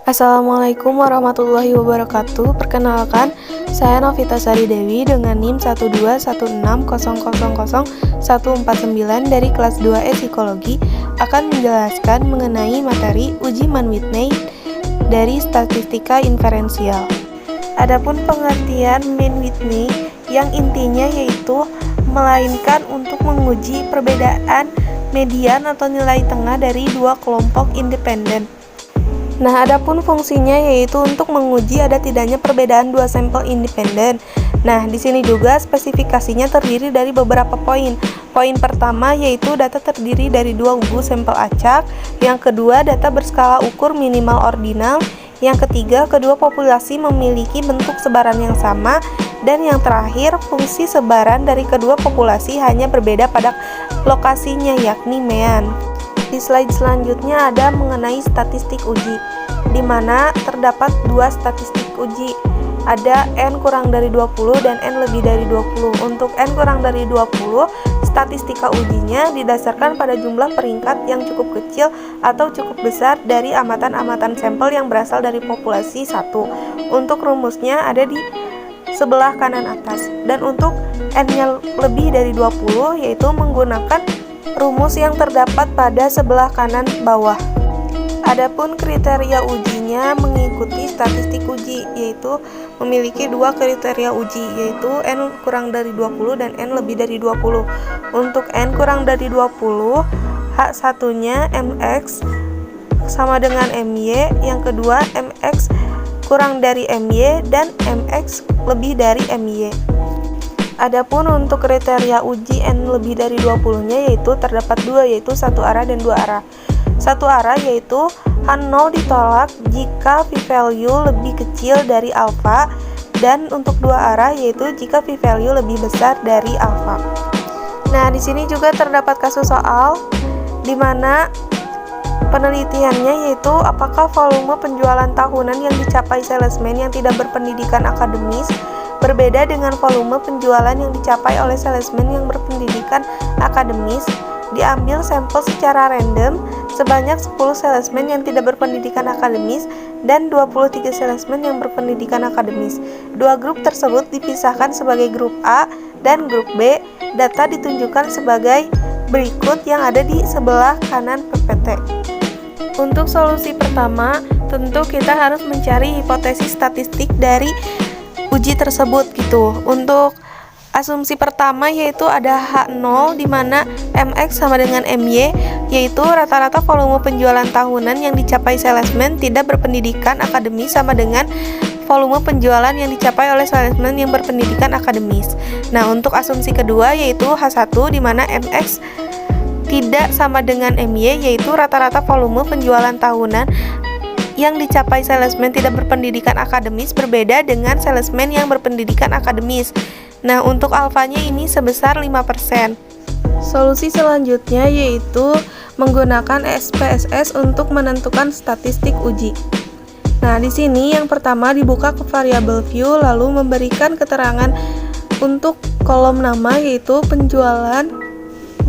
Assalamualaikum warahmatullahi wabarakatuh. Perkenalkan, saya Novita Sari Dewi dengan NIM 12160000149 dari kelas 2E Psikologi akan menjelaskan mengenai materi uji Mann-Whitney dari statistika inferensial. Adapun pengertian Mann-Whitney yang intinya yaitu melainkan untuk menguji perbedaan median atau nilai tengah dari dua kelompok independen. Nah, adapun fungsinya yaitu untuk menguji ada tidaknya perbedaan dua sampel independen. Nah, di sini juga spesifikasinya terdiri dari beberapa poin. Poin pertama yaitu data terdiri dari dua gugus sampel acak. Yang kedua, data berskala ukur minimal ordinal. Yang ketiga, kedua populasi memiliki bentuk sebaran yang sama. Dan yang terakhir, fungsi sebaran dari kedua populasi hanya berbeda pada lokasinya, yakni mean. Di slide selanjutnya ada mengenai statistik uji, di mana terdapat dua statistik uji. Ada N kurang dari 20 dan N lebih dari 20. Untuk N kurang dari 20, statistika ujinya didasarkan pada jumlah peringkat yang cukup kecil atau cukup besar dari amatan-amatan sampel yang berasal dari populasi 1. Untuk rumusnya ada di sebelah kanan atas. Dan untuk N-nya lebih dari 20 yaitu menggunakan rumus yang terdapat pada sebelah kanan bawah. Adapun kriteria ujinya mengikuti statistik uji, yaitu memiliki dua kriteria uji, yaitu N kurang dari 20 dan N lebih dari 20. Untuk N kurang dari 20, H1-nya MX sama dengan MY, yang kedua MX kurang dari MY dan MX lebih dari MY. Adapun untuk kriteria uji N lebih dari 20-nya yaitu terdapat dua, yaitu satu arah dan dua arah. Satu arah yaitu H0 ditolak jika p-value lebih kecil dari alfa, dan untuk dua arah yaitu jika p-value lebih besar dari alfa. Nah, di sini juga terdapat kasus soal di mana penelitiannya yaitu apakah volume penjualan tahunan yang dicapai salesman yang tidak berpendidikan akademis berbeda dengan volume penjualan yang dicapai oleh salesman yang berpendidikan akademis. Diambil sampel secara random sebanyak 10 salesman yang tidak berpendidikan akademis dan 23 salesman yang berpendidikan akademis. Dua grup tersebut dipisahkan sebagai grup A dan grup B. Data ditunjukkan sebagai berikut yang ada di sebelah kanan PPT. Untuk solusi pertama, tentu kita harus mencari hipotesis statistik dari uji tersebut gitu. Untuk asumsi pertama yaitu ada H0 di mana MX sama dengan MY, yaitu rata-rata volume penjualan tahunan yang dicapai salesman tidak berpendidikan akademis sama dengan volume penjualan yang dicapai oleh salesman yang berpendidikan akademis. Nah, untuk asumsi kedua yaitu H1 di mana MX tidak sama dengan MY, yaitu rata-rata volume penjualan tahunan yang dicapai salesman tidak berpendidikan akademis berbeda dengan salesman yang berpendidikan akademis. Nah, untuk alfanya ini sebesar 5%. Solusi selanjutnya yaitu menggunakan SPSS untuk menentukan statistik uji. Nah, di sini yang pertama dibuka ke variabel view lalu memberikan keterangan untuk kolom nama yaitu penjualan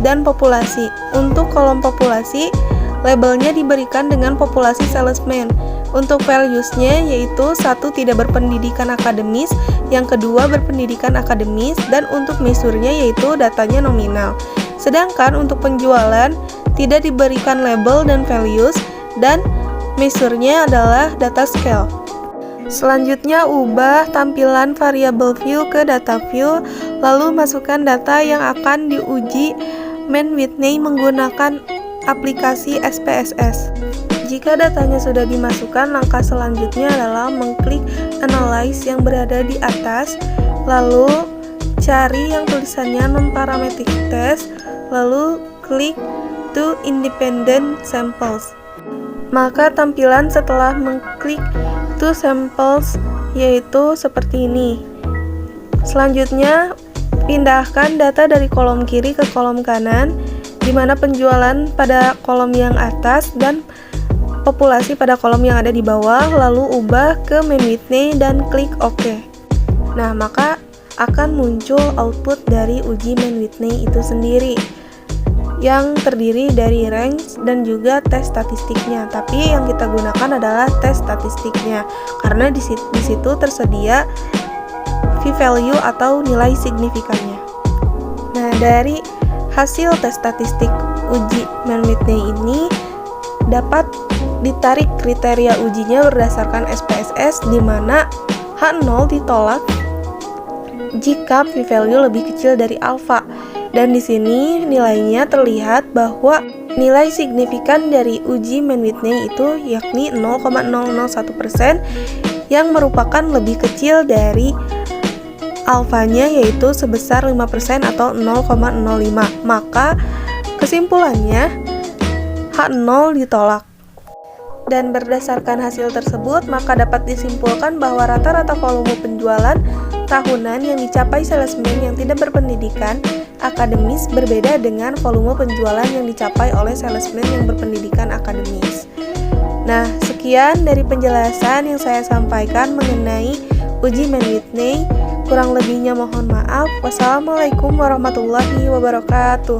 dan populasi. Untuk kolom populasi, labelnya diberikan dengan populasi salesman. Untuk values-nya yaitu satu tidak berpendidikan akademis, yang kedua berpendidikan akademis, dan untuk measure-nya yaitu datanya nominal. Sedangkan untuk penjualan tidak diberikan label dan values, dan measure-nya adalah data scale. Selanjutnya ubah tampilan variabel view ke data view, lalu masukkan data yang akan diuji Mann-Whitney menggunakan aplikasi SPSS. Jika datanya sudah dimasukkan, langkah selanjutnya adalah mengklik Analyze yang berada di atas, lalu cari yang tulisannya Non-Parametric Test, lalu klik To Independent Samples. Maka tampilan setelah mengklik To Samples yaitu seperti ini. Selanjutnya, pindahkan data dari kolom kiri ke kolom kanan, di mana penjualan pada kolom yang atas dan populasi pada kolom yang ada di bawah, lalu ubah ke Mann-Whitney dan klik OK. Nah, maka akan muncul output dari uji Mann-Whitney itu sendiri. yang terdiri dari range dan juga tes statistiknya. Tapi yang kita gunakan adalah tes statistiknya karena di situ tersedia p-value atau nilai signifikannya. Nah, dari hasil tes statistik uji Mann-Whitney ini dapat ditarik kriteria ujinya berdasarkan SPSS, di mana H0 ditolak jika p-value lebih kecil dari alfa. Dan di sini nilainya terlihat bahwa nilai signifikan dari uji Mann-Whitney itu yakni 0,001% yang merupakan lebih kecil dari alfanya, yaitu sebesar 5% atau 0,05. Maka kesimpulannya H0 ditolak. Dan berdasarkan hasil tersebut, maka dapat disimpulkan bahwa rata-rata volume penjualan tahunan yang dicapai salesman yang tidak berpendidikan akademis berbeda dengan volume penjualan yang dicapai oleh salesman yang berpendidikan akademis. Nah, sekian dari penjelasan yang saya sampaikan mengenai uji Mann-Whitney. Kurang lebihnya mohon maaf. Wassalamualaikum warahmatullahi wabarakatuh.